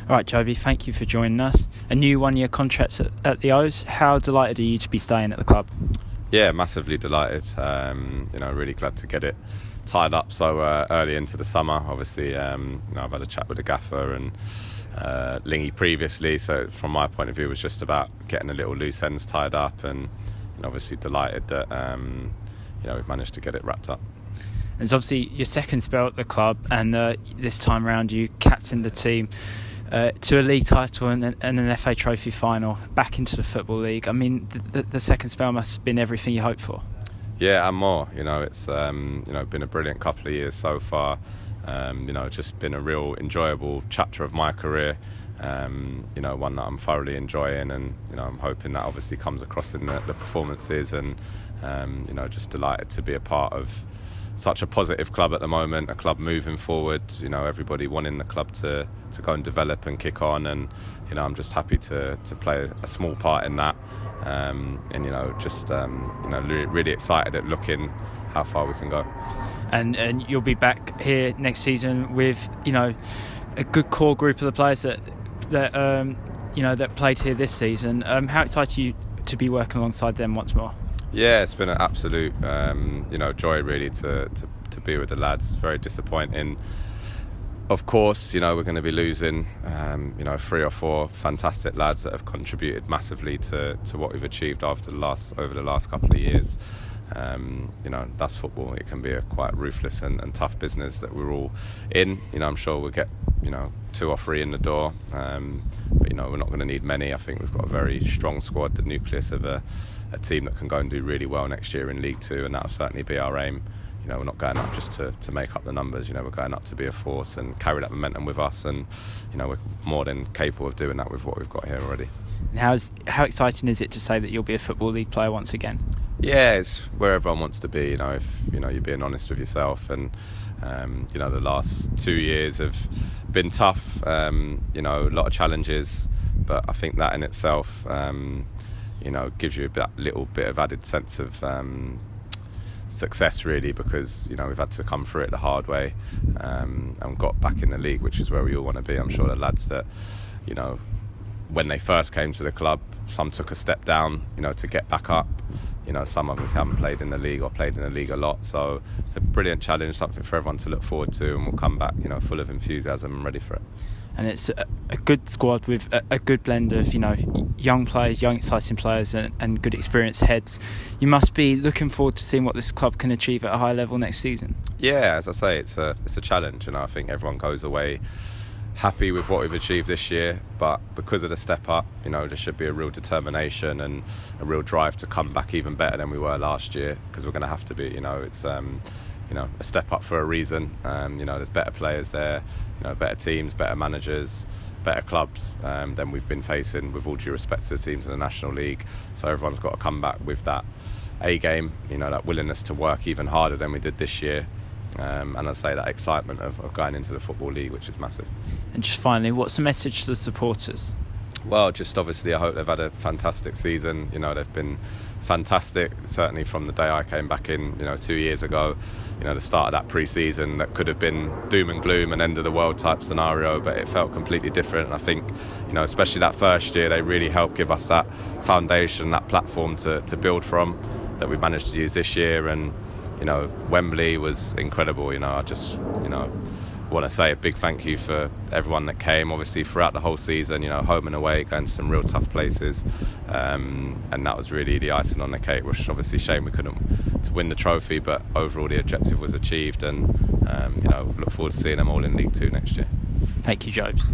Right, Jobi, thank you for joining us. A new one-year contract at the O's. How delighted are you to be staying at the club? Yeah, massively delighted. Really glad to get it tied up so early into the summer. Obviously, I've had a chat with the gaffer and Lingy previously, so from my point of view, it was just about getting a little loose ends tied up, and obviously delighted that we've managed to get it wrapped up. It's obviously your second spell at the club, and this time round you captained the team to a league title and an FA Trophy final, back into the Football League. I mean, the second spell must have been everything you hoped for. Yeah, and more. It's been a brilliant couple of years so far. Just been a real enjoyable chapter of my career. One that I'm thoroughly enjoying, and I'm hoping that obviously comes across in the performances, and just delighted to be a part of such a positive club at the moment, a club moving forward, everybody wanting the club to go and develop and kick on, and I'm just happy to play a small part in that, really excited at looking how far we can go. And you'll be back here next season with a good core group of the players that played here this season. How excited are you to be working alongside them once more? Yeah, it's been an absolute joy really to be with the lads. It's very disappointing. Of course, we're going to be losing 3 or 4 fantastic lads that have contributed massively to what we've achieved over the last couple of years. That's football. It can be a quite ruthless and tough business that we're all in. I'm sure we'll get 2 or 3 in the door, but we're not going to need many. I think we've got a very strong squad, the nucleus of a team that can go and do really well next year in League 2, and that'll certainly be our aim. We're not going up just to make up the numbers. We're going up to be a force and carry that momentum with us, and we're more than capable of doing that with what we've got here already. And how exciting is it to say that you'll be a Football League player once again? Yeah, it's where everyone wants to be. If you're being honest with yourself, and the last 2 years have been tough. A lot of challenges, but I think that in itself, gives you that little bit of added sense of success, really, because we've had to come through it the hard way, and got back in the league, which is where we all want to be. I'm sure the lads that when they first came to the club, some took a step down to get back up. Some of us haven't played in the league or played in the league a lot, so it's a brilliant challenge, something for everyone to look forward to, and we'll come back full of enthusiasm and ready for it. And it's a good squad with a good blend of young players, young exciting players, and good experienced heads. You must be looking forward to seeing what this club can achieve at a high level next season. Yeah, as I say, it's a challenge, I think everyone goes away happy with what we've achieved this year, but because of the step up, there should be a real determination and a real drive to come back even better than we were last year, because we're going to have to be. It's a step up for a reason. There's better players there, better teams, better managers, better clubs than we've been facing, with all due respect to the teams in the National League. So everyone's got to come back with that A game, that willingness to work even harder than we did this year. And I say that excitement of going into the Football League, which is massive. And just finally, what's the message to the supporters? Well, just obviously I hope they've had a fantastic season. They've been fantastic, certainly from the day I came back in 2 years ago. The start of that pre-season that could have been doom and gloom and end of the world type scenario, but it felt completely different. And I think especially that first year, they really helped give us that foundation, that platform to build from, that we managed to use this year. And Wembley was incredible. I just want to say a big thank you for everyone that came, obviously throughout the whole season, home and away, going to some real tough places, and that was really the icing on the cake, which obviously shame we couldn't to win the trophy, but overall the objective was achieved, and look forward to seeing them all in League 2 next year. Thank you, Jobs.